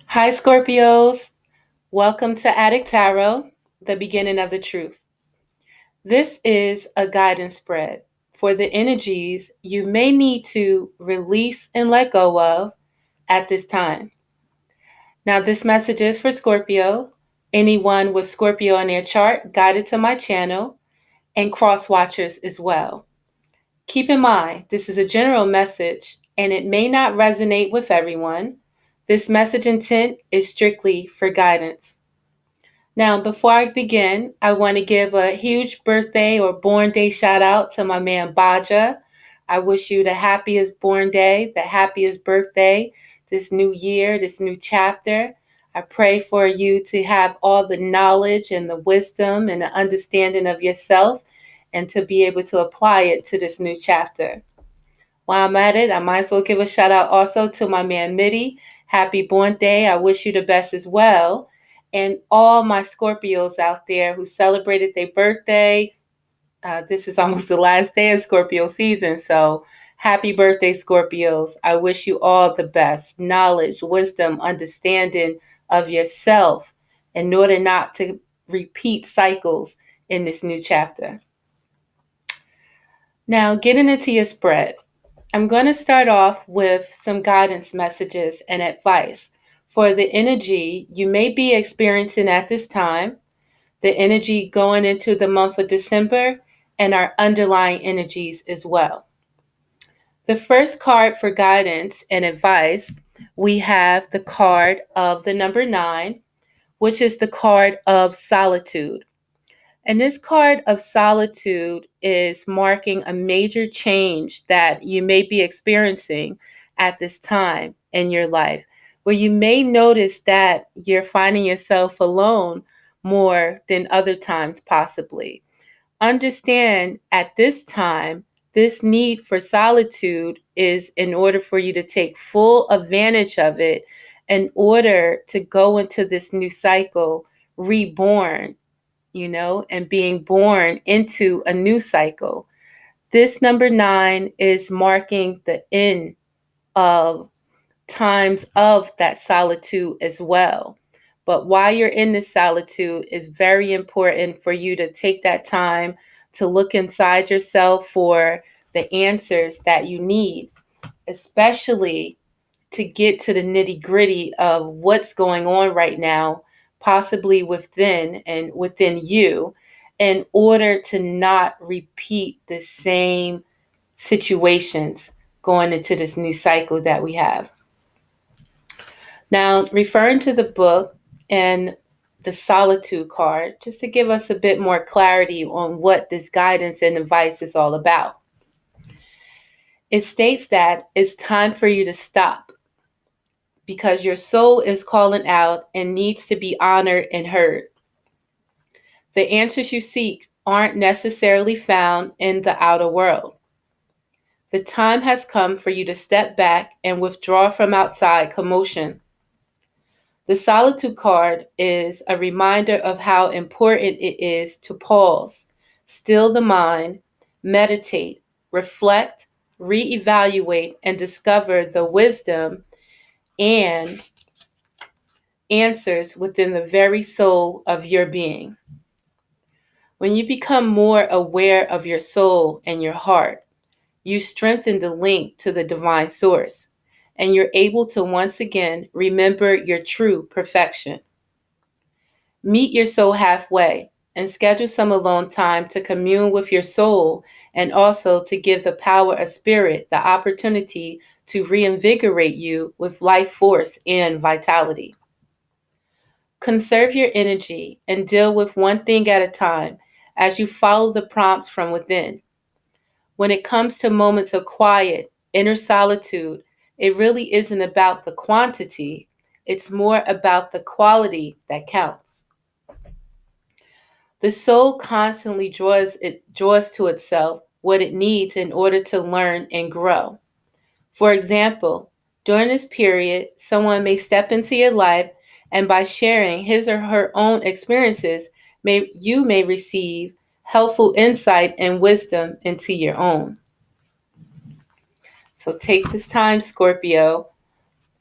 Hi, Scorpios. Welcome to Adik Tarot, the beginning of the truth. This is a guidance spread for the energies you may need to release and let go of at this time. Now, this message is for Scorpio, anyone with Scorpio in their chart guided to my channel, and cross watchers as well. Keep in mind, this is a general message and it may not resonate with everyone. This message intent is strictly for guidance. Now, before I begin, I want to give a huge birthday or born day shout out to my man Baja. I wish you the happiest born day, the happiest birthday, this new year, this new chapter. I pray for you to have all the knowledge and the wisdom and the understanding of yourself and to be able to apply it to this new chapter. While I'm at it, I might as well give a shout out also to my man Mitty. Happy born day. I wish you the best as well. And all my Scorpios out there who celebrated their birthday. This is almost the last day of Scorpio season. So happy birthday, Scorpios. I wish you all the best knowledge, wisdom, understanding of yourself in order not to repeat cycles in this new chapter. Now, getting into your spread. I'm going to start off with some guidance messages and advice for the energy you may be experiencing at this time, the energy going into the month of December, and our underlying energies as well. The first card for guidance and advice, we have the card of the number 9, which is the card of solitude. And this card of solitude is marking a major change that you may be experiencing at this time in your life, where you may notice that you're finding yourself alone more than other times, possibly. Understand at this time, this need for solitude is in order for you to take full advantage of it in order to go into this new cycle, reborn, and being born into a new cycle. This number 9 is marking the end of times of that solitude as well. But while you're in this solitude, it's very important for you to take that time to look inside yourself for the answers that you need, especially to get to the nitty gritty of what's going on right now, possibly within you, in order to not repeat the same situations going into this new cycle that we have. Now, referring to the book and the solitude card, just to give us a bit more clarity on what this guidance and advice is all about. It states that it's time for you to stop because your soul is calling out and needs to be honored and heard. The answers you seek aren't necessarily found in the outer world. The time has come for you to step back and withdraw from outside commotion. The solitude card is a reminder of how important it is to pause, still the mind, meditate, reflect, reevaluate, and discover the wisdom and answers within the very soul of your being. When you become more aware of your soul and your heart, you strengthen the link to the divine source, and you're able to once again remember your true perfection. Meet your soul halfway and schedule some alone time to commune with your soul and also to give the power of spirit the opportunity to reinvigorate you with life force and vitality. Conserve your energy and deal with one thing at a time as you follow the prompts from within. When it comes to moments of quiet, inner solitude, it really isn't about the quantity, it's more about the quality that counts. The soul constantly draws to itself what it needs in order to learn and grow. For example, during this period, someone may step into your life and by sharing his or her own experiences, you may receive helpful insight and wisdom into your own. So take this time, Scorpio,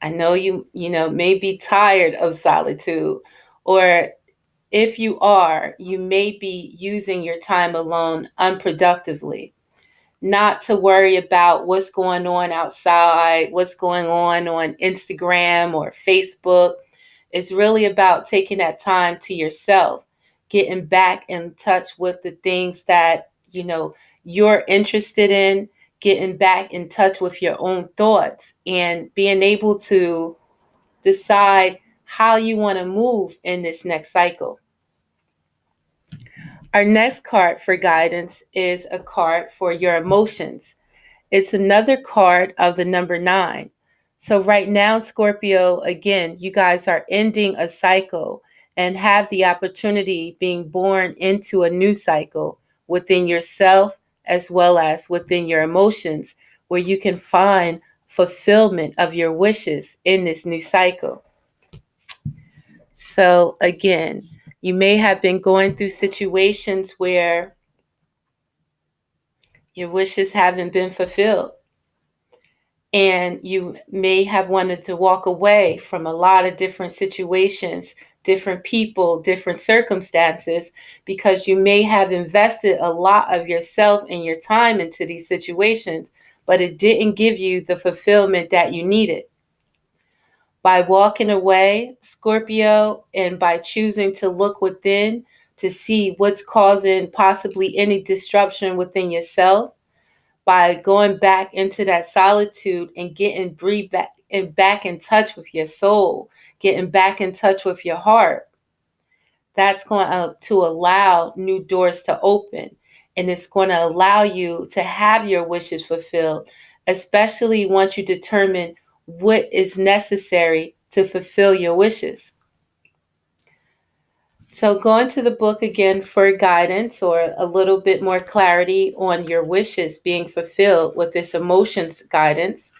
I know you know, may be tired of solitude, or if you are, you may be using your time alone unproductively. Not to worry about what's going on outside, what's going on Instagram or Facebook. It's really about taking that time to yourself, getting back in touch with the things that, you know, you're interested in, getting back in touch with your own thoughts, and being able to decide how you want to move in this next cycle. Our next card for guidance is a card for your emotions. It's another card of the number 9. So, right now, Scorpio, again, you guys are ending a cycle and have the opportunity being born into a new cycle within yourself as well as within your emotions, where you can find fulfillment of your wishes in this new cycle. So, again, you may have been going through situations where your wishes haven't been fulfilled. And you may have wanted to walk away from a lot of different situations, different people, different circumstances, because you may have invested a lot of yourself and your time into these situations, but it didn't give you the fulfillment that you needed. By walking away, Scorpio, and by choosing to look within to see what's causing possibly any disruption within yourself, by going back into that solitude and getting breathe back and back in touch with your soul, getting back in touch with your heart. That's going to allow new doors to open, and it's going to allow you to have your wishes fulfilled, especially once you determine what is necessary to fulfill your wishes. So, going to the book again for guidance or a little bit more clarity on your wishes being fulfilled with this emotions guidance,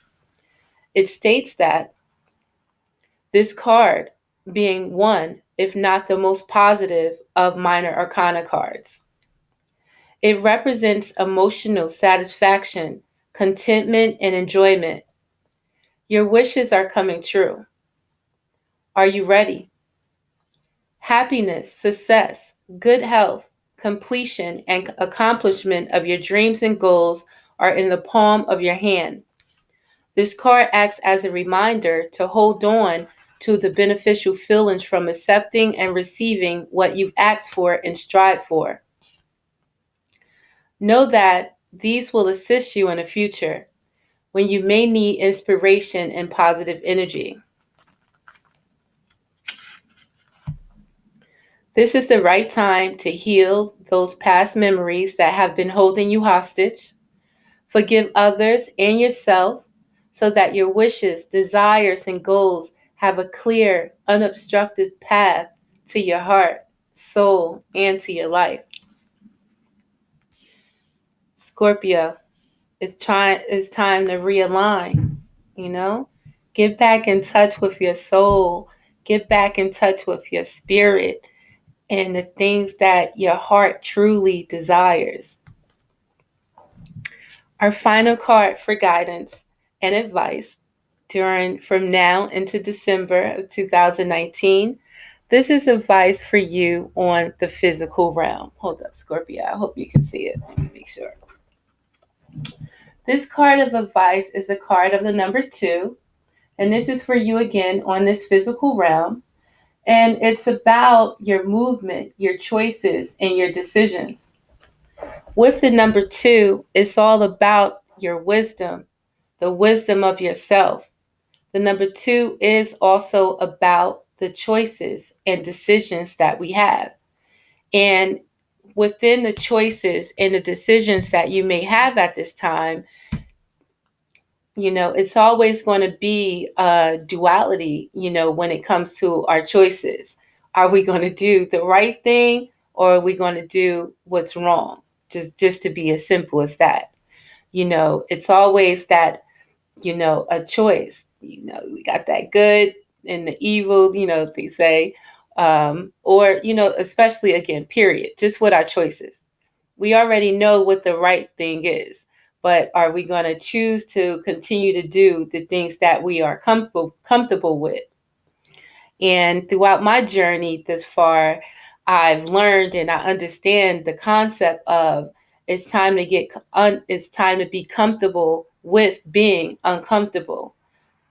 it states that this card being one, if not the most positive of minor arcana cards, it represents emotional satisfaction, contentment, and enjoyment. Your wishes are coming true. Are you ready? Happiness, success, good health, completion, and accomplishment of your dreams and goals are in the palm of your hand. This card acts as a reminder to hold on to the beneficial feelings from accepting and receiving what you've asked for and strive for. Know that these will assist you in the future when you may need inspiration and positive energy. This is the right time to heal those past memories that have been holding you hostage. Forgive others and yourself so that your wishes, desires, and goals have a clear, unobstructed path to your heart, soul, and to your life. Scorpio, it's time to realign, you know? Get back in touch with your soul. Get back in touch with your spirit and the things that your heart truly desires. Our final card for guidance and advice from now into December of 2019. This is advice for you on the physical realm. Hold up, Scorpio. I hope you can see it. Let me make sure. This card of advice is a card of the number 2, and this is for you again on this physical realm. And it's about your movement, your choices, and your decisions. With the number 2, it's all about your wisdom, the wisdom of yourself. The number 2 is also about the choices and decisions that we have. And within the choices and the decisions that you may have at this time, you know, it's always going to be a duality, you know, when it comes to our choices. Are we going to do the right thing, or are we going to do what's wrong? Just to be as simple as that. You know, it's always that, you know, a choice. You know, we got that good and the evil, you know, they say. Or, you know, especially again, period, just with our choices. We already know what the right thing is, but are we going to choose to continue to do the things that we are comfortable with? And throughout my journey this far, I've learned and I understand the concept of it's time to it's time to be comfortable with being uncomfortable.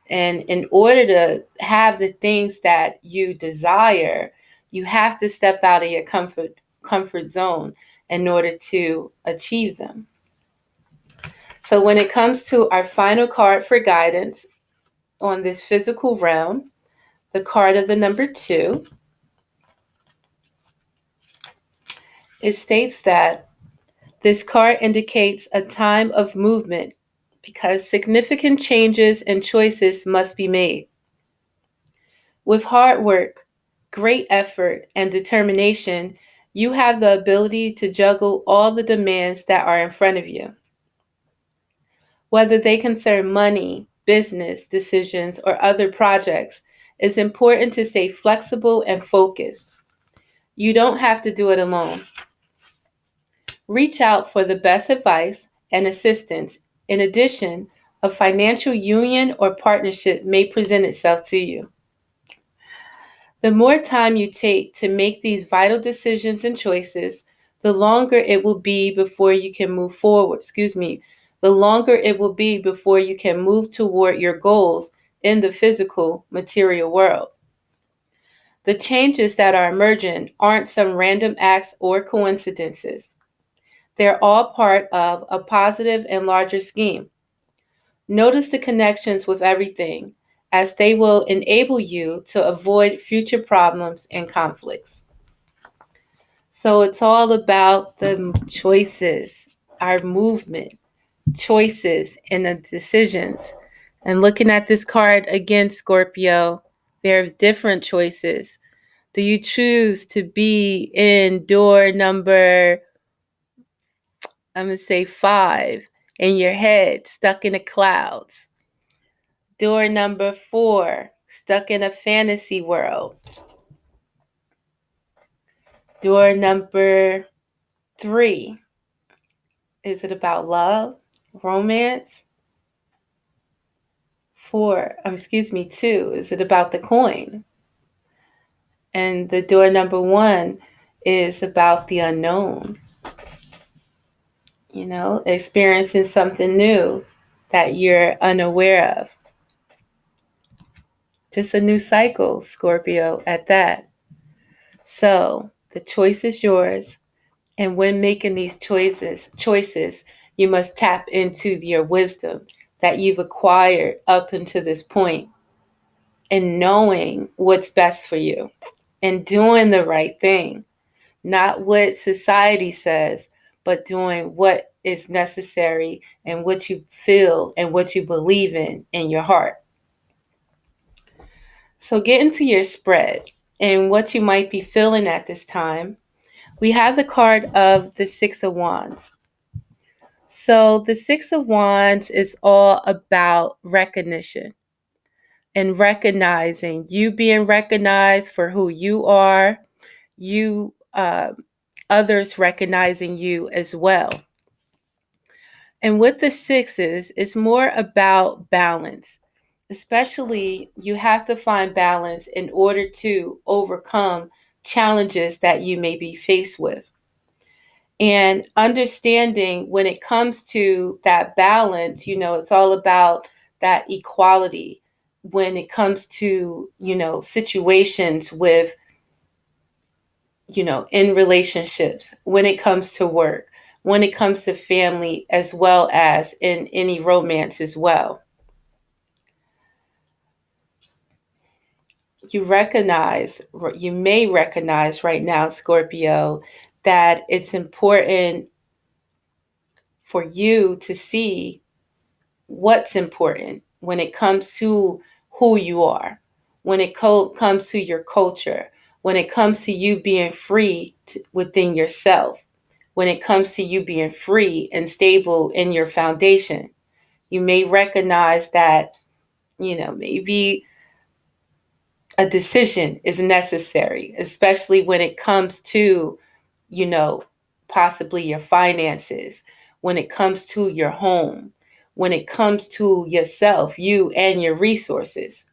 And in order to have the things that you desire, you have to step out of your comfort zone in order to achieve them. So when it comes to our final card for guidance on this physical realm, the card of the number 2, it states that this card indicates a time of movement because significant changes and choices must be made. With hard work, great effort, and determination, you have the ability to juggle all the demands that are in front of you. Whether they concern money, business decisions, or other projects, it's important to stay flexible and focused. You don't have to do it alone. Reach out for the best advice and assistance. In addition, a financial union or partnership may present itself to you. The more time you take to make these vital decisions and choices, the longer it will be before you can move forward. The longer it will be before you can move toward your goals in the physical, material world. The changes that are emergent aren't some random acts or coincidences. They're all part of a positive and larger scheme. Notice the connections with everything, as they will enable you to avoid future problems and conflicts. So it's all about the choices, our movement, choices, and the decisions. And looking at this card again, Scorpio, there are different choices. Do you choose to be in door number, I'm going to say 5, in your head, stuck in the clouds? Door number 4, stuck in a fantasy world. Door number 3, is it about love, romance? 2, is it about the coin? And the door number 1 is about the unknown. Experiencing something new that you're unaware of. Just a new cycle, Scorpio, at that. So the choice is yours. And when making these choices, you must tap into your wisdom that you've acquired up until this point, and knowing what's best for you and doing the right thing, not what society says, but doing what is necessary and what you feel and what you believe in your heart. So get into your spread and what you might be feeling at this time. We have the card of the 6 of Wands. So the 6 of Wands is all about recognition and recognizing, you being recognized for who you are, you others recognizing you as well. And with the 6s, it's more about balance. Especially, you have to find balance in order to overcome challenges that you may be faced with. And understanding when it comes to that balance, it's all about that equality when it comes to, situations with, in relationships, when it comes to work, when it comes to family, as well as in any romance as well. You may recognize right now, Scorpio, that it's important for you to see what's important when it comes to who you are, when it comes to your culture, when it comes to you being free within yourself, when it comes to you being free and stable in your foundation. You may recognize that, maybe a decision is necessary, especially when it comes to, possibly your finances, when it comes to your home, when it comes to yourself, you and your resources.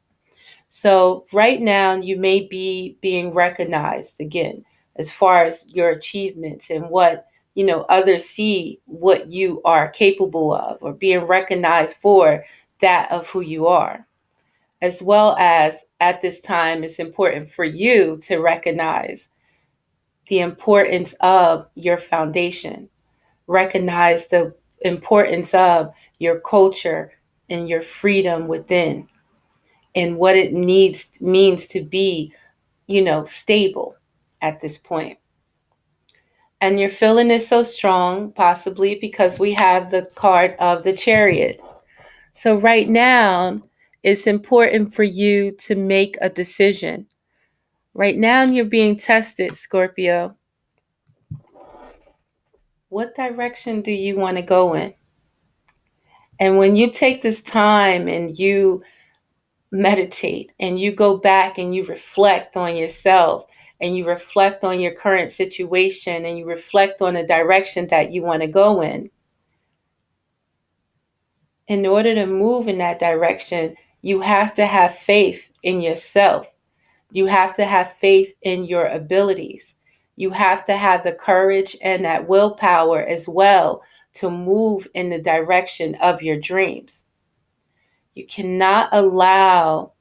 So right now you may be being recognized again as far as your achievements and what, others see what you are capable of, or being recognized for that of who you are. As well as at this time, it's important for you to recognize the importance of your foundation, recognize the importance of your culture and your freedom within, and what it means to be, stable at this point. And your feeling is so strong, possibly because we have the card of the Chariot. So right now, it's important for you to make a decision. Right now, you're being tested, Scorpio. What direction do you want to go in? And when you take this time and you meditate and you go back and you reflect on yourself and you reflect on your current situation and you reflect on the direction that you want to go in order to move in that direction, you have to have faith in yourself. You have to have faith in your abilities. You have to have the courage and that willpower as well to move in the direction of your dreams. You cannot allow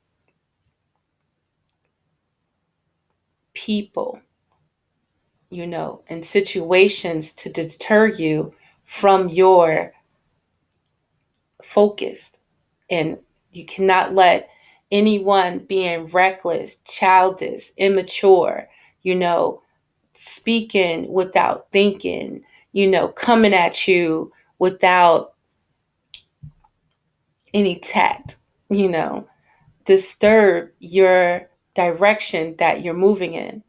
people, and situations to deter you from your focus. And you cannot let anyone being reckless, childish, immature, speaking without thinking, coming at you without any tact, disturb your direction that you're moving in.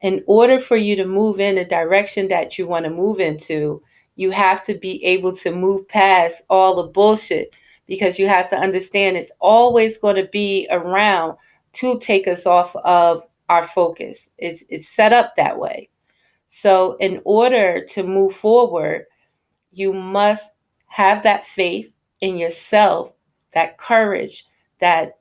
In order for you to move in the direction that you want to move into, you have to be able to move past all the bullshit, because you have to understand it's always going to be around to take us off of our focus. It's set up that way. So in order to move forward, you must have that faith in yourself, that courage, that,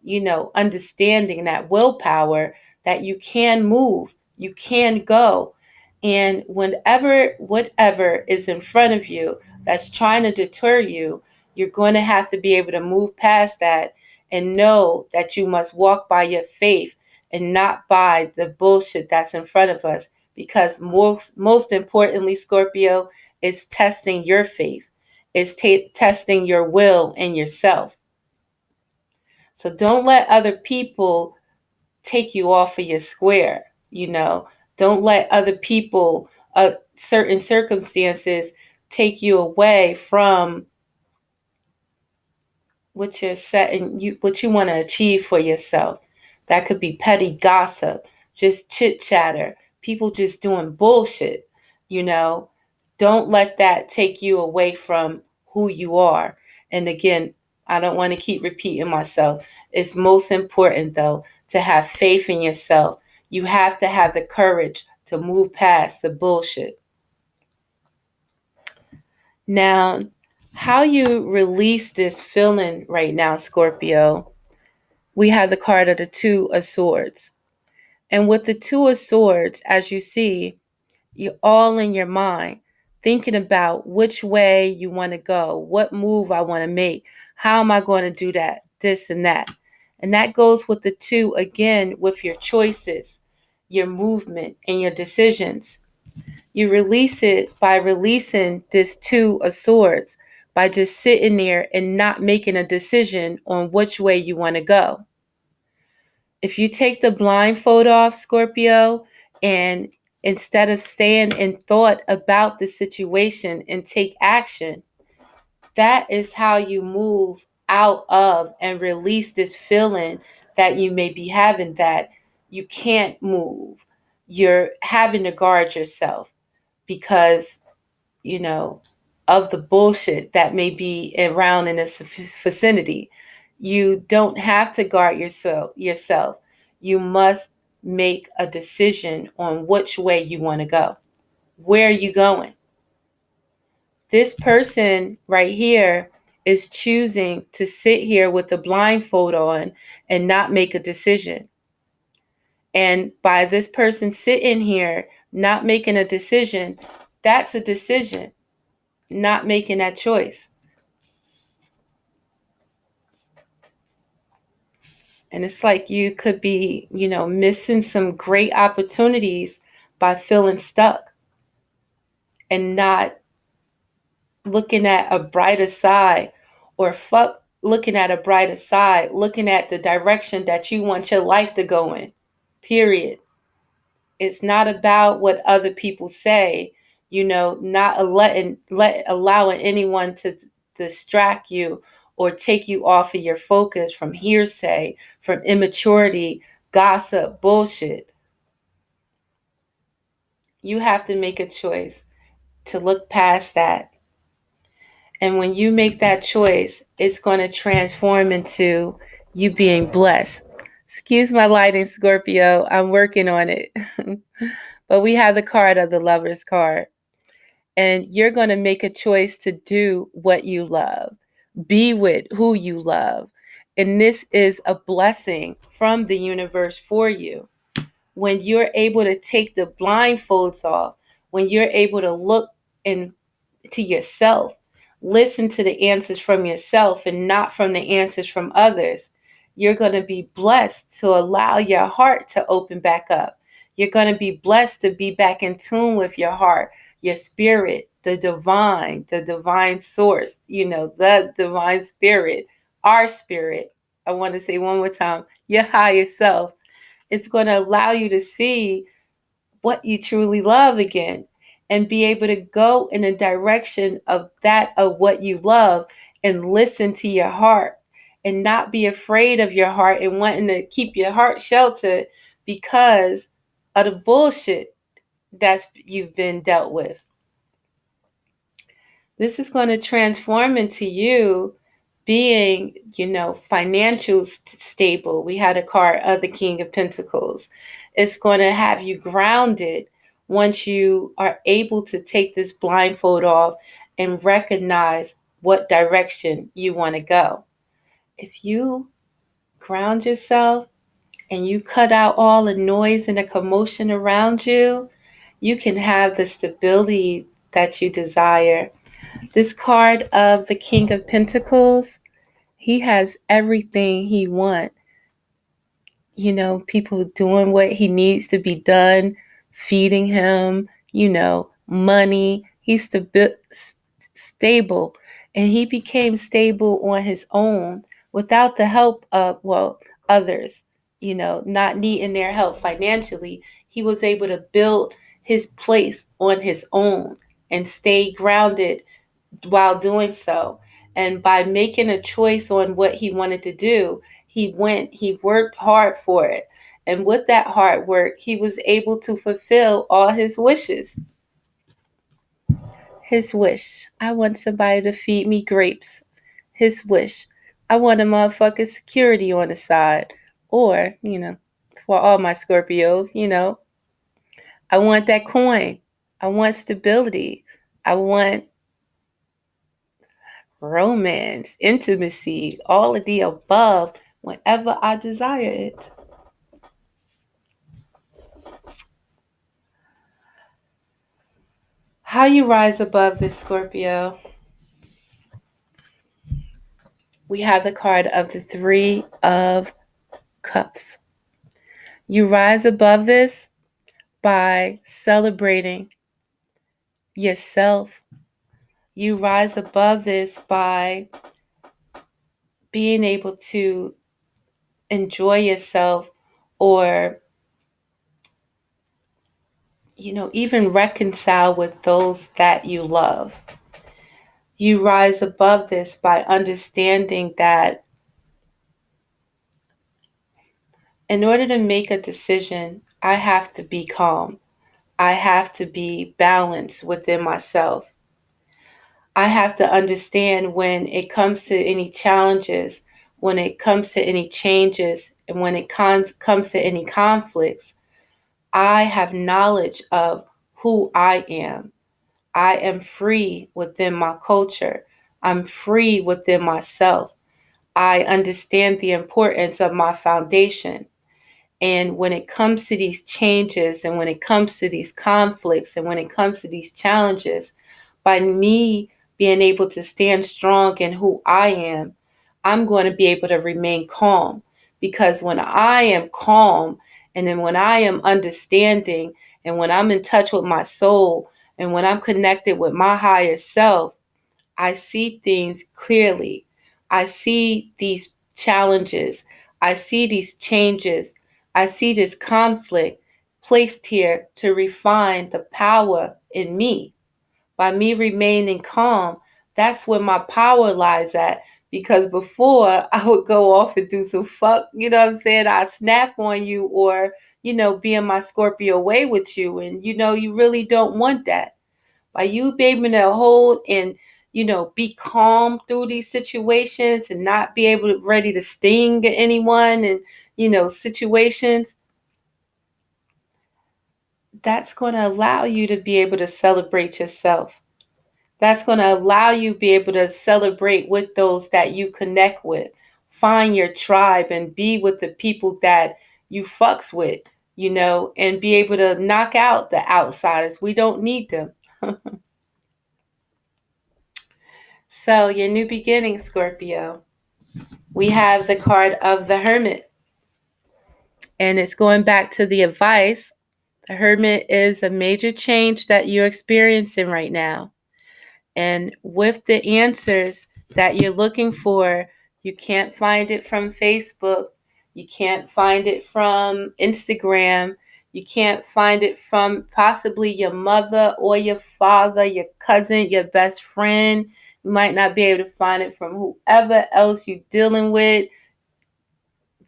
understanding, that willpower that you can move, you can go. And whatever is in front of you that's trying to deter you, you're going to have to be able to move past that and know that you must walk by your faith and not by the bullshit that's in front of us. Because most importantly, Scorpio, is testing your faith. It's testing your will and yourself. So don't let other people take you off of your square. Don't let other people, certain circumstances, take you away from what you're setting, what you want to achieve for yourself. That could be petty gossip, just chit chatter, people just doing bullshit. Don't let that take you away from who you are. And again, I don't want to keep repeating myself. It's most important, though, to have faith in yourself. You have to have the courage to move past the bullshit. Now, how you release this feeling right now, Scorpio, we have the card of the Two of Swords. And with the Two of Swords, as you see, you're all in your mind, thinking about which way you want to go, what move I want to make, how am I going to do that, this and that. And that goes with the two, again, with your choices, your movement, and your decisions. You release it by releasing this Two of Swords, by just sitting there and not making a decision on which way you want to go. If you take the blindfold off, Scorpio, and instead of staying in thought about the situation and take action, that is how you move out of and release this feeling that you may be having, that you can't move. You're having to guard yourself because, of the bullshit that may be around in this vicinity. You don't have to guard yourself. You must make a decision on which way you want to go. Where are you going? This person right here is choosing to sit here with the blindfold on and not make a decision. And by this person sitting here, not making a decision, that's a decision, not making that choice. And it's like you could be, missing some great opportunities by feeling stuck and not looking at a brighter side, or looking at a brighter side, looking at the direction that you want your life to go in. Period. It's not about what other people say, not allowing anyone to distract you or take you off of your focus from hearsay, from immaturity, gossip, bullshit. You have to make a choice to look past that. And when you make that choice, it's going to transform into you being blessed. Excuse my lighting, Scorpio. I'm working on it. But we have the card of the Lover's card. And you're going to make a choice to do what you love, be with who you love. And this is a blessing from the universe for you. When you're able to take the blindfolds off, when you're able to look into yourself, listen to the answers from yourself and not from the answers from others, you're going to be blessed to allow your heart to open back up. You're going to be blessed to be back in tune with your heart, your spirit, the divine source, the divine spirit, our spirit. I want to say one more time, your higher self. It's going to allow you to see what you truly love again and be able to go in a direction of what you love and listen to your heart and not be afraid of your heart and wanting to keep your heart sheltered because of the bullshit that's you've been dealt with. This is going to transform into you being, financial stable. We had a card of the King of Pentacles. It's going to have you grounded once you are able to take this blindfold off and recognize what direction you want to go. If you ground yourself and you cut out all the noise and the commotion around you, you can have the stability that you desire. This card of the King of Pentacles, he has everything he wants. People doing what he needs to be done, feeding him, money. He's stable. And he became stable on his own without the help of, others, not needing their help financially. He was able to build his place on his own and stay grounded while doing so. And by making a choice on what he wanted to do, he worked hard for it. And with that hard work, he was able to fulfill all his wishes. His wish, I want somebody to feed me grapes. His wish, I want a motherfucking security on the side. Or, for all my Scorpios, I want that coin. I want stability. I want romance, intimacy, all of the above whenever I desire it. How you rise above this, Scorpio? We have the card of the Three of Cups. You rise above this by celebrating yourself. You rise above this by being able to enjoy yourself, or even reconcile with those that you love. You rise above this by understanding that in order to make a decision, I have to be calm. I have to be balanced within myself. I have to understand when it comes to any challenges, when it comes to any changes, and when it comes to any conflicts, I have knowledge of who I am. I am free within my culture. I'm free within myself. I understand the importance of my foundation. And when it comes to these changes, and when it comes to these conflicts, and when it comes to these challenges, by me being able to stand strong in who I am, I'm going to be able to remain calm. Because when I am calm, and then when I am understanding, and when I'm in touch with my soul, and when I'm connected with my higher self, I see things clearly. I see these challenges. I see these changes. I see this conflict placed here to refine the power in me. By me remaining calm, that's where my power lies at. Because before I would go off and do some fuck, you know what I'm saying? I snap on you, or, be in my Scorpio way with you. And, you really don't want that. By you being able to hold and, be calm through these situations and not be able to ready to sting anyone and, situations, that's going to allow you to be able to celebrate yourself. That's going to allow you to be able to celebrate with those that you connect with. Find your tribe and be with the people that you fucks with, and be able to knock out the outsiders. We don't need them. So, your new beginning, Scorpio. We have the card of the Hermit, and it's going back to the advice. The Hermit is a major change that you're experiencing right now. And with the answers that you're looking for, you can't find it from Facebook. You can't find it from Instagram. You can't find it from possibly your mother or your father, your cousin, your best friend. You might not be able to find it from whoever else you're dealing with.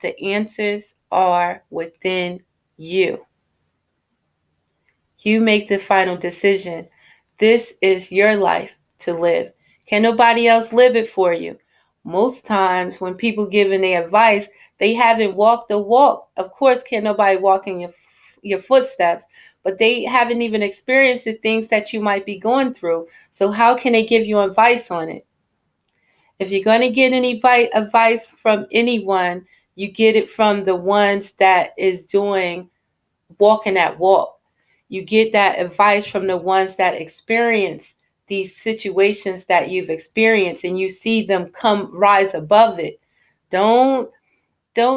The answers are within you. You make the final decision. This is your life to live. Can nobody else live it for you? Most times when people giving their advice, they haven't walked the walk. Of course, can nobody walk in your footsteps, but they haven't even experienced the things that you might be going through. So how can they give you advice on it? If you're going to get any advice from anyone, you get it from the ones that is walking that walk. You get that advice from the ones that experience these situations that you've experienced, and you see them rise above it. Don't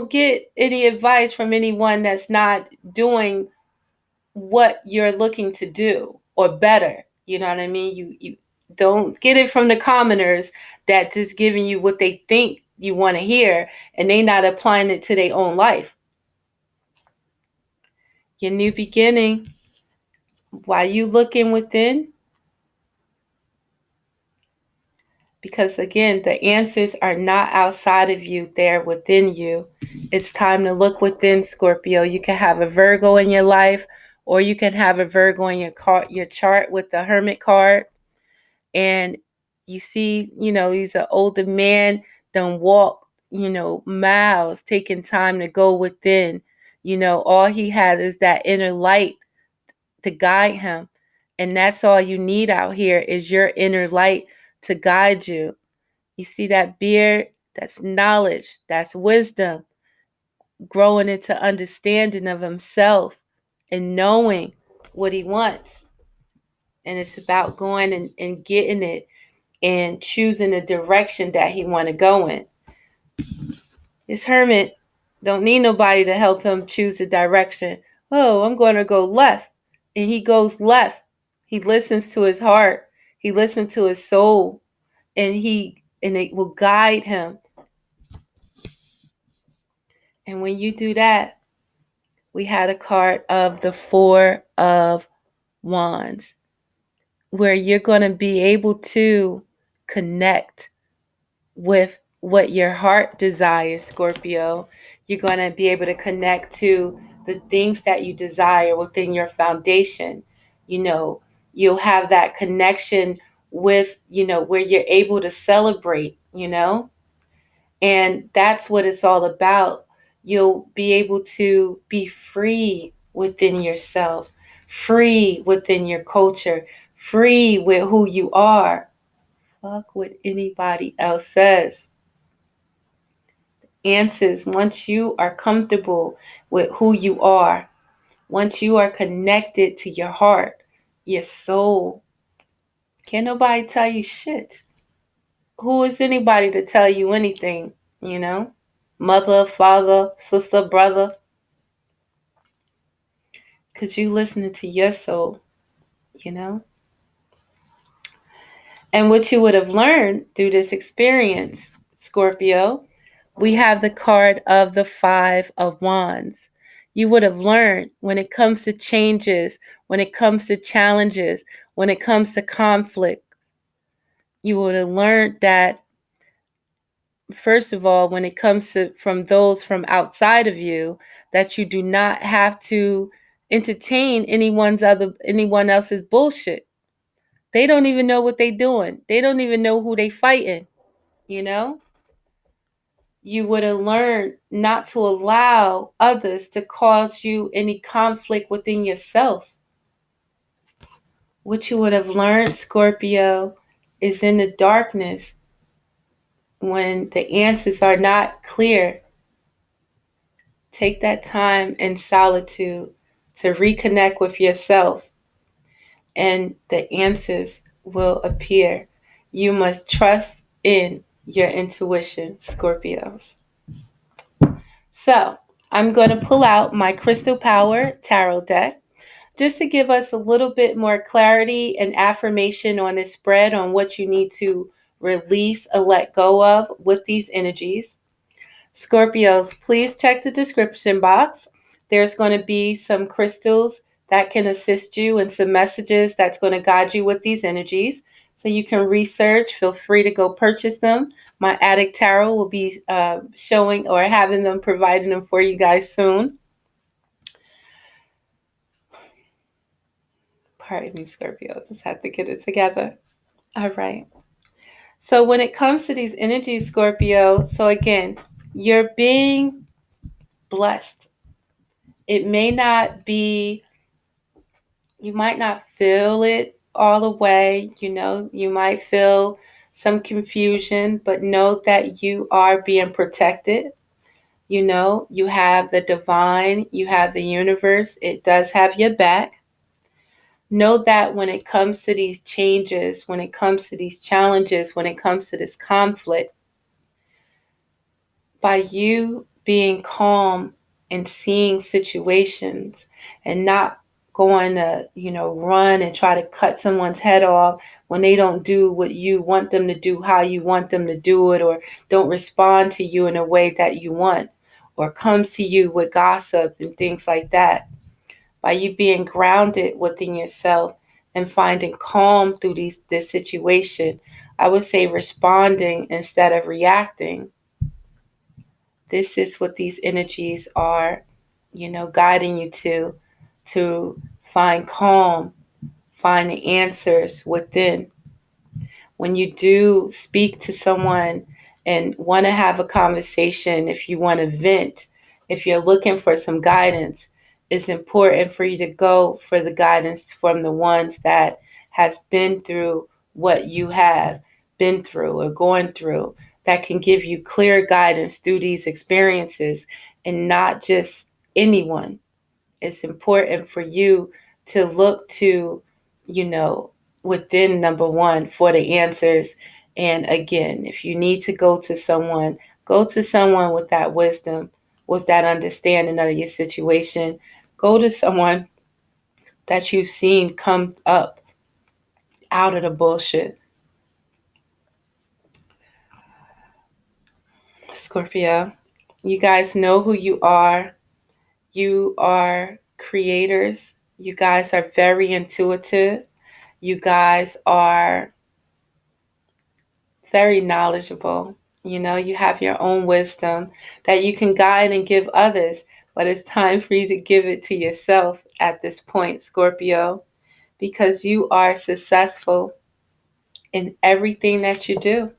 get any advice from anyone that's not doing what you're looking to do or better. You know what I mean? You don't get it from the commoners that just giving you what they think you want to hear, and they not applying it to their own life. Your new beginning, while you looking within, because again, the answers are not outside of you, they're within you. It's time to look within, Scorpio. You can have a Virgo in your life, or you can have a Virgo in your chart with the Hermit card. And you see, he's an older man, done walk, miles, taking time to go within. All he had is that inner light to guide him. And that's all you need out here is your inner light to guide you. You see that beard? That's knowledge. That's wisdom. Growing into understanding of himself and knowing what he wants. And it's about going and getting it and choosing the direction that he want to go in. This hermit don't need nobody to help him choose the direction. Oh, I'm going to go left. And he goes left. He listens to his heart. He listens to his soul. And it will guide him. And when you do that, we had a card of the Four of Wands, where you're going to be able to connect with what your heart desires, Scorpio. You're going to be able to connect to the things that you desire within your foundation. You'll have that connection with, where you're able to celebrate, and that's what it's all about. You'll be able to be free within yourself, free within your culture, free with who you are. Fuck what anybody else says. Answers, once you are comfortable with who you are, once you are connected to your heart, your soul, can't nobody tell you shit. Who is anybody to tell you anything, you know? Mother, father, sister, brother. Because you listening to your soul, you know? And what you would have learned through this experience, Scorpio, we have the card of the Five of Wands. You would have learned when it comes to changes, when it comes to challenges, when it comes to conflict, you would have learned that, first of all, when it comes to from those from outside of you, that you do not have to entertain anyone else's bullshit. They don't even know what they doing. They don't even know who they fighting, you know? You would have learned not to allow others to cause you any conflict within yourself. What you would have learned, Scorpio, is in the darkness, when the answers are not clear, take that time in solitude to reconnect with yourself, and the answers will appear. You must trust in your intuition, Scorpios. So, I'm going to pull out my Crystal Power Tarot deck just to give us a little bit more clarity and affirmation on this spread, on what you need to release or let go of with these energies. Scorpios, please check the description box. There's going to be some crystals that can assist you and some messages that's going to guide you with these energies. So you can research. Feel free to go purchase them. My Adik Tarot will be showing or having them, providing them for you guys soon. Pardon me, Scorpio. Just have to get it together. All right. So when it comes to these energies, Scorpio, so again, you're being blessed. It may not be, you might not feel it all the way, you might feel some confusion, but know that you are being protected. You have the divine, you have the universe, it does have your back. Know that when it comes to these changes, when it comes to these challenges, when it comes to this conflict, by you being calm and seeing situations and not going to, run and try to cut someone's head off when they don't do what you want them to do, how you want them to do it, or don't respond to you in a way that you want, or comes to you with gossip and things like that. By you being grounded within yourself and finding calm through this situation, I would say responding instead of reacting. This is what these energies are, guiding you to find calm, find the answers within. When you do speak to someone and want to have a conversation, if you want to vent, if you're looking for some guidance, it's important for you to go for the guidance from the ones that has been through what you have been through or going through, that can give you clear guidance through these experiences, and not just anyone. It's important for you to look to, within number one for the answers. And again, if you need to go to someone with that wisdom, with that understanding of your situation. Go to someone that you've seen come up out of the bullshit. Scorpio, you guys know who you are. You are creators. You guys are very intuitive. You guys are very knowledgeable. You have your own wisdom that you can guide and give others, but it's time for you to give it to yourself at this point, Scorpio, because you are successful in everything that you do,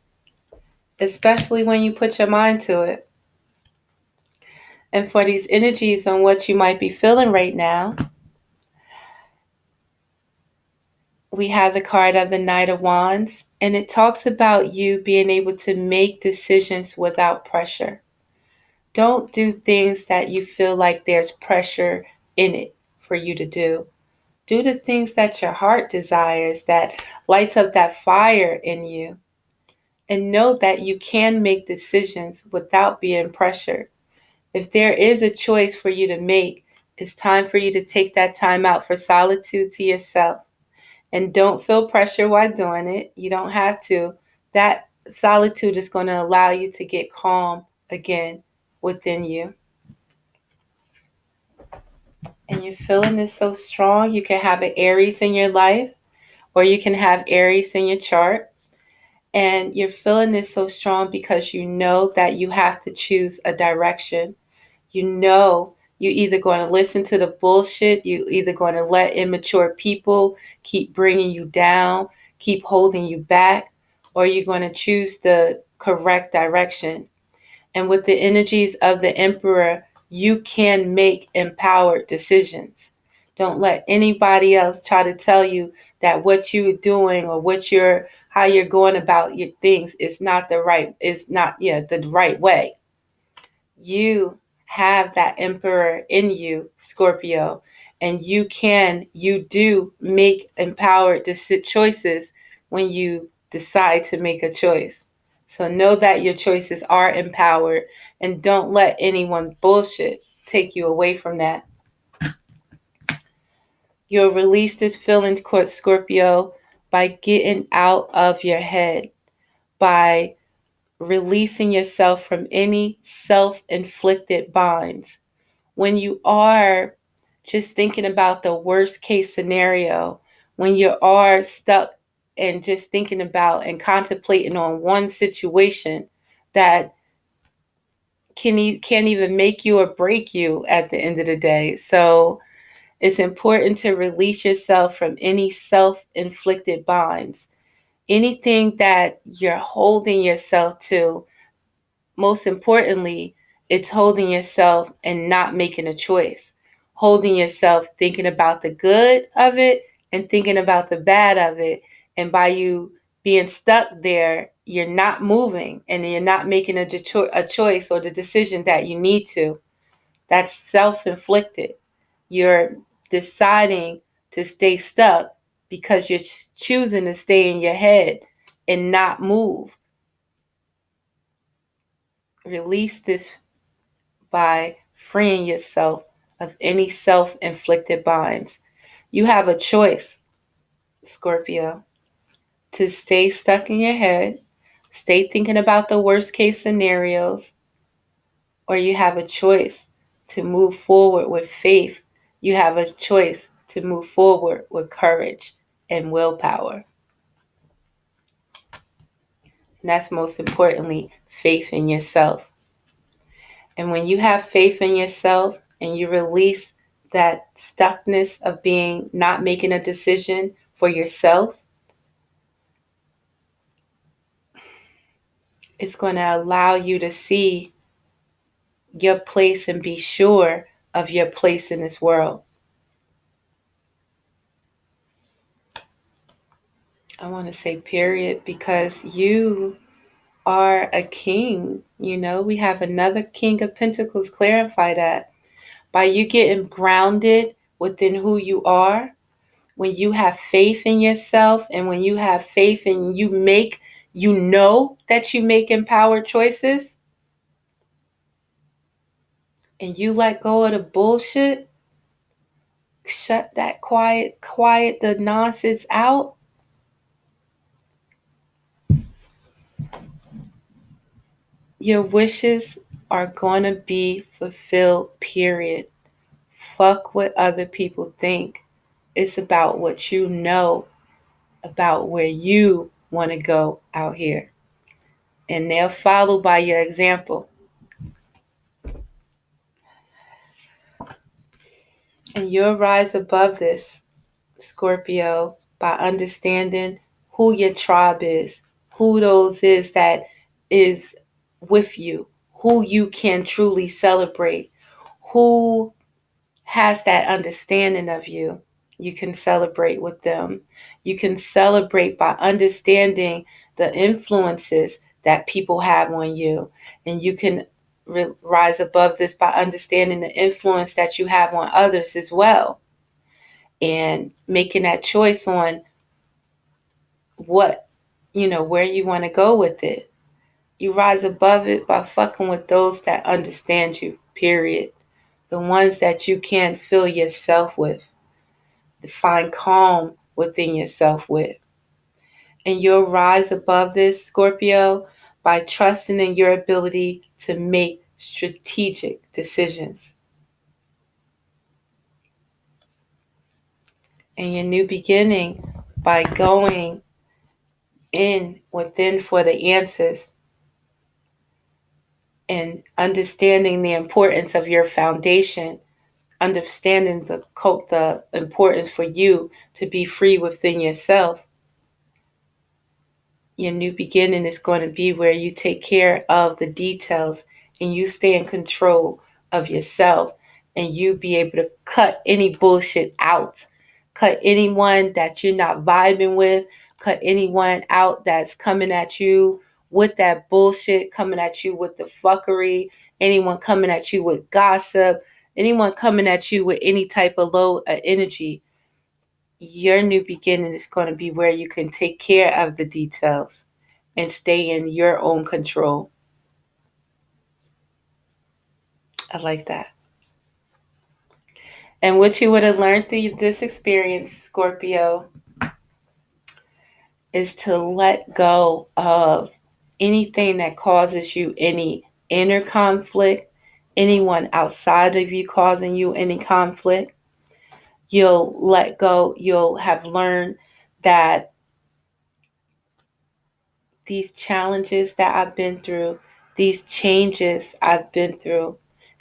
especially when you put your mind to it. And for these energies on what you might be feeling right now, we have the card of the Knight of Wands, and it talks about you being able to make decisions without pressure. Don't do things that you feel like there's pressure in it for you to do. Do the things that your heart desires, that lights up that fire in you. And know that you can make decisions without being pressured. If there is a choice for you to make, it's time for you to take that time out for solitude to yourself. And don't feel pressure while doing it. You don't have to. That solitude is going to allow you to get calm again within you. And you're feeling this so strong. You can have an Aries in your life, or you can have Aries in your chart. And you're feeling this so strong because you know that you have to choose a direction. You know you're either going to listen to the bullshit, you're either going to let immature people keep bringing you down, keep holding you back, or you're going to choose the correct direction. And with the energies of the Emperor, you can make empowered decisions. Don't let anybody else try to tell you that what you're doing or how you're going about your things is not the right way. You have that Emperor in you, Scorpio, and you do make empowered choices when you decide to make a choice. So know that your choices are empowered, and don't let anyone bullshit take you away from that. You'll release this feeling, Scorpio, by getting out of your head, by releasing yourself from any self-inflicted binds. When you are just thinking about the worst case scenario, when you are stuck and just thinking about and contemplating on one situation that can't even make you or break you at the end of the day. So it's important to release yourself from any self-inflicted binds. Anything that you're holding yourself to, most importantly, it's holding yourself and not making a choice. Holding yourself, thinking about the good of it and thinking about the bad of it. And by you being stuck there, you're not moving and you're not making a choice or the decision that you need to. That's self-inflicted. You're deciding to stay stuck because you're choosing to stay in your head and not move. Release this by freeing yourself of any self-inflicted binds. You have a choice, Scorpio, to stay stuck in your head, stay thinking about the worst case scenarios, or you have a choice to move forward with faith. You have a choice to move forward with courage and willpower. And that's most importantly, faith in yourself. And when you have faith in yourself and you release that stuckness of being not making a decision for yourself, it's going to allow you to see your place and be sure of your place in this world. I want to say period because you are a king. You know, we have another King of Pentacles clarify that. By you getting grounded within who you are, when you have faith in yourself and when you have faith and you know that you make empowered choices and you let go of the bullshit, shut that quiet the nonsense out, your wishes are going to be fulfilled, period. Fuck what other people think. It's about what you know about where you want to go out here. And they'll follow by your example. And you'll rise above this, Scorpio, by understanding who your tribe is, who those is that is with you, who you can truly celebrate, who has that understanding of you. you can celebrate with them. You can celebrate by understanding the influences that people have on you. And you can rise above this by understanding the influence that you have on others as well. And making that choice on what, where you want to go with it. You rise above it by fucking with those that understand you, period. The ones that you can fill yourself with, to find calm within yourself with. And you'll rise above this, Scorpio, by trusting in your ability to make strategic decisions. And your new beginning by going in within for the answers and understanding the importance of your foundation, understanding the importance for you to be free within yourself. Your new beginning is going to be where you take care of the details and you stay in control of yourself, and you be able to cut any bullshit out. Cut anyone that you're not vibing with. Cut anyone out that's coming at you with that bullshit, coming at you with the fuckery. Anyone coming at you with gossip. Anyone coming at you with any type of low energy. Your new beginning is going to be where you can take care of the details and stay in your own control. I like that. And what you would have learned through this experience, Scorpio, is to let go of anything that causes you any inner conflict, anyone outside of you causing you any conflict. You'll let go. You'll have learned that these challenges that I've been through, these changes I've been through,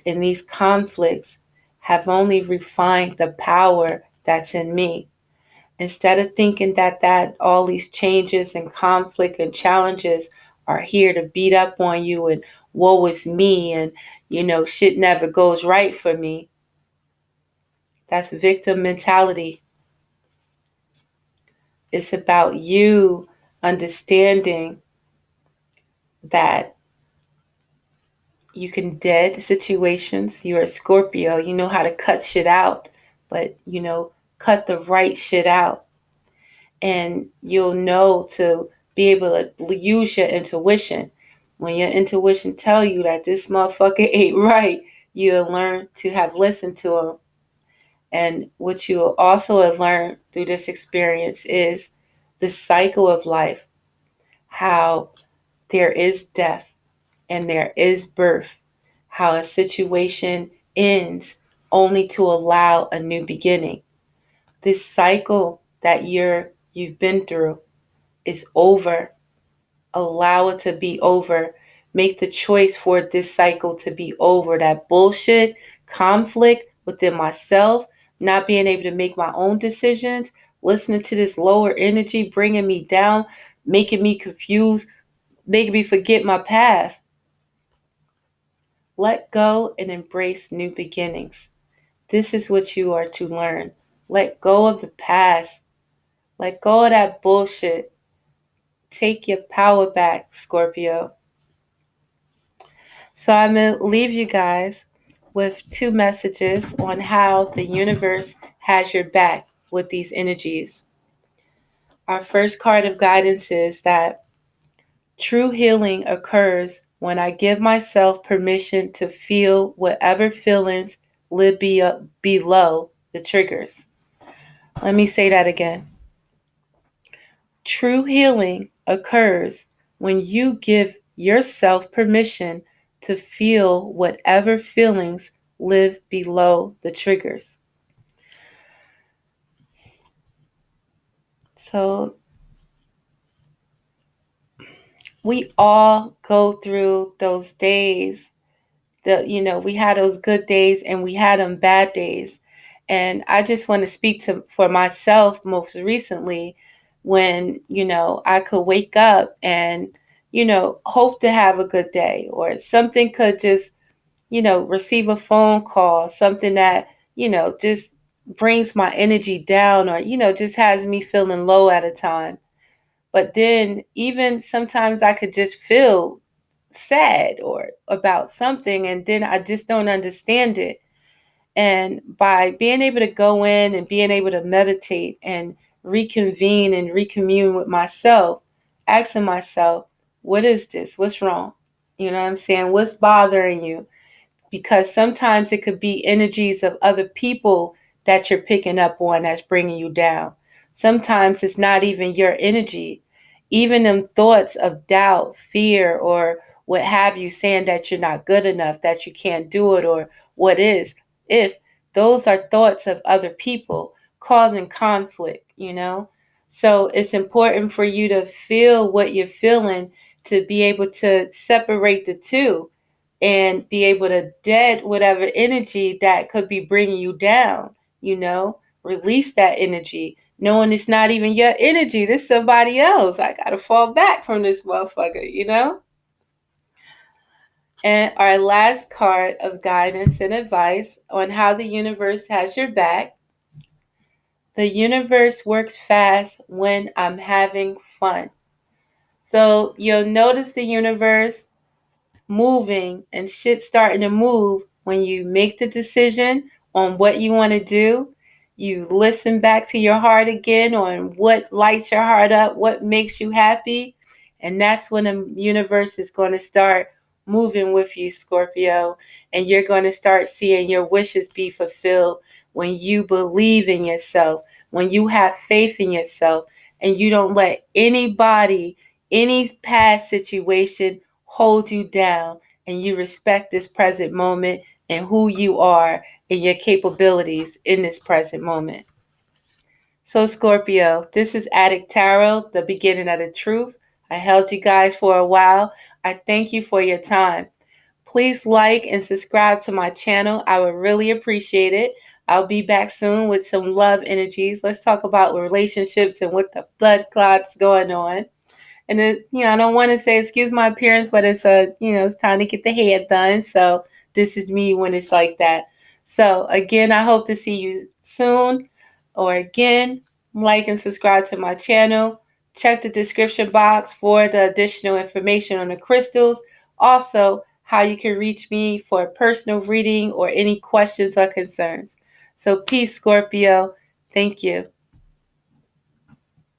and these conflicts have only refined the power that's in me. Instead of thinking that all these changes and conflict and challenges are here to beat up on you and woe is me and shit never goes right for me. That's victim mentality. It's about you understanding that you can dead situations. You're a Scorpio. You know how to cut shit out, but cut the right shit out. And you'll know to be able to use your intuition. When your intuition tell you that this motherfucker ain't right, you'll learn to have listened to him. And what you'll also have learned through this experience is the cycle of life, how there is death and there is birth, how a situation ends only to allow a new beginning. This cycle that you've been through is over. Allow it to be over. Make the choice for this cycle to be over. That bullshit, conflict within myself, not being able to make my own decisions, listening to this lower energy, bringing me down, making me confused, making me forget my path. Let go and embrace new beginnings. This is what you are to learn. Let go of the past. Let go of that bullshit. Take your power back, Scorpio. So I'm going to leave you guys with 2 messages on how the universe has your back with these energies. Our first card of guidance is that true healing occurs when I give myself permission to feel whatever feelings live below the triggers. Let me say that again. True healing occurs when you give yourself permission to feel whatever feelings live below the triggers. So we all go through those days. We had those good days and we had them bad days. And I just want to speak for myself most recently when, I could wake up and, hope to have a good day, or something could just, receive a phone call, something that, just brings my energy down, or, just has me feeling low at a time. But then even sometimes I could just feel sad or about something, and then I just don't understand it. And by being able to go in and being able to meditate and reconvene and recommune with myself, asking myself, what is this? What's wrong? You know what I'm saying? What's bothering you? Because sometimes it could be energies of other people that you're picking up on that's bringing you down. Sometimes it's not even your energy. Even them thoughts of doubt, fear, or what have you, saying that you're not good enough, that you can't do it, or what is, if those are thoughts of other people causing conflict. So it's important for you to feel what you're feeling, to be able to separate the two and be able to dead whatever energy that could be bringing you down. Release that energy, knowing it's not even your energy, this somebody else. I gotta fall back from this motherfucker. And our last card of guidance and advice on how the universe has your back. The universe works fast when I'm having fun. So you'll notice the universe moving and shit starting to move when you make the decision on what you want to do. You listen back to your heart again on what lights your heart up, what makes you happy. And that's when the universe is going to start moving with you, Scorpio. And you're going to start seeing your wishes be fulfilled when you believe in yourself, when you have faith in yourself, and you don't let anybody, any past situation hold you down, and you respect this present moment and who you are and your capabilities in this present moment. So, Scorpio, this is Adik Tarot, the beginning of the truth. I held you guys for a while. I thank you for your time. Please like and subscribe to my channel. I would really appreciate it. I'll be back soon with some love energies. Let's talk about relationships and what the blood clots going on. And I don't want to say excuse my appearance, but it's time to get the hair done. So this is me when it's like that. So again, I hope to see you soon. Or again, like and subscribe to my channel. Check the description box for the additional information on the crystals. Also, how you can reach me for a personal reading or any questions or concerns. So peace, Scorpio. Thank you.